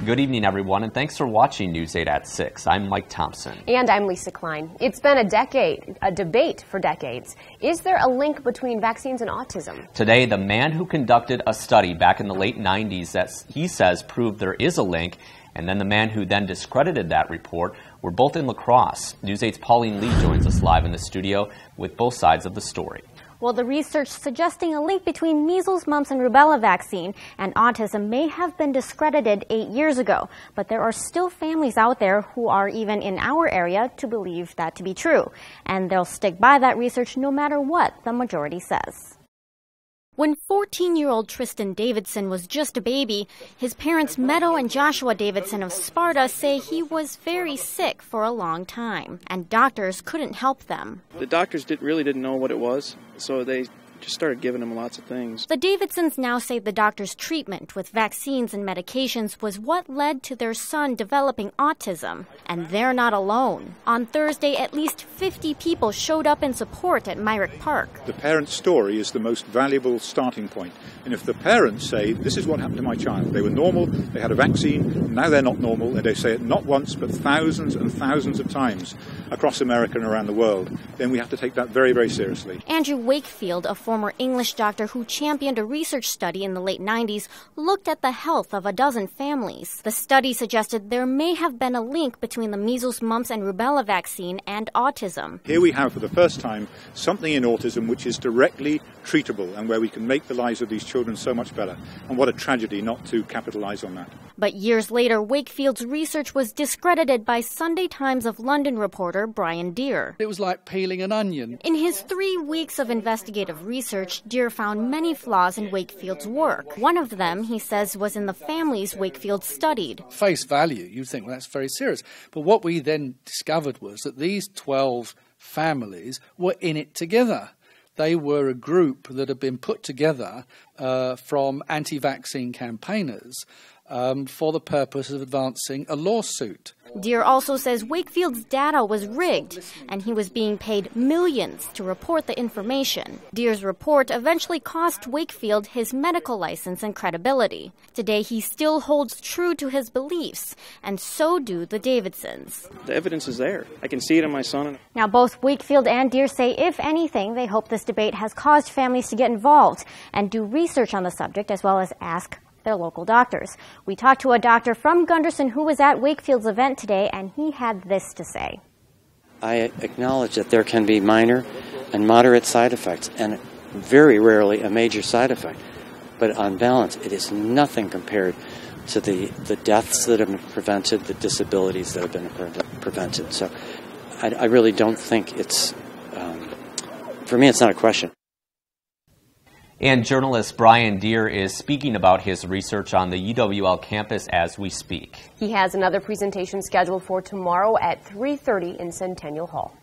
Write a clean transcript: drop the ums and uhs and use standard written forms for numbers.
Good evening, everyone, and thanks for watching News 8 at 6. I'm Mike Thompson. And I'm Lisa Klein. It's been a debate for decades. Is there a link between vaccines and autism? Today, the man who conducted a study back in the late 90s that he says proved there is a link, and then the man who then discredited that report, were both in La Crosse. News 8's Pauline Lee joins us live in the studio with both sides of the story. Well, the research suggesting a link between measles, mumps, and rubella vaccine and autism may have been discredited 8 years ago, but there are still families out there who are even in our area to believe that to be true, and they'll stick by that research no matter what the majority says. When 14-year-old Tristan Davidson was just a baby, his parents Meadow and Joshua Davidson of Sparta say he was very sick for a long time, and doctors couldn't help them. The doctors really didn't know what it was, so they just started giving him lots of things. The Davidsons now say the doctor's treatment with vaccines and medications was what led to their son developing autism. And they're not alone. On Thursday, at least 50 people showed up in support at Myrick Park. The parent's story is the most valuable starting point. And if the parents say, this is what happened to my child, they were normal, they had a vaccine, now they're not normal, and they say it not once but thousands and thousands of times across America and around the world, then we have to take that very, very seriously. Andrew Wakefield, a former English doctor who championed a research study in the late 90s, looked at the health of a dozen families. The study suggested there may have been a link between the measles, mumps, and rubella vaccine and autism. Here we have, for the first time, something in autism which is directly treatable and where we can make the lives of these children so much better. And what a tragedy not to capitalize on that. But years later, Wakefield's research was discredited by Sunday Times of London reporter Brian Deere. It was like peeling an onion. In his 3 weeks of investigative research, Deere found many flaws in Wakefield's work. One of them, he says, was in the families Wakefield studied. Face value, you'd think, well, that's very serious. But what we then discovered was that these 12 families were in it together. They were a group that had been put together from anti-vaccine campaigners for the purpose of advancing a lawsuit. Deere also says Wakefield's data was rigged, and he was being paid millions to report the information. Deere's report eventually cost Wakefield his medical license and credibility. Today, he still holds true to his beliefs, and so do the Davidsons. The evidence is there. I can see it in my son. Now, both Wakefield and Deere say, if anything, they hope this debate has caused families to get involved and do research on the subject, as well as ask their local doctors. We talked to a doctor from Gunderson who was at Wakefield's event today, and he had this to say. I acknowledge that there can be minor and moderate side effects, and very rarely a major side effect. But on balance, it is nothing compared to the deaths that have been prevented, the disabilities that have been prevented. So I really don't think it's, for me, it's not a question. And journalist Brian Deere is speaking about his research on the UWL campus as we speak. He has another presentation scheduled for tomorrow at 3:30 in Centennial Hall.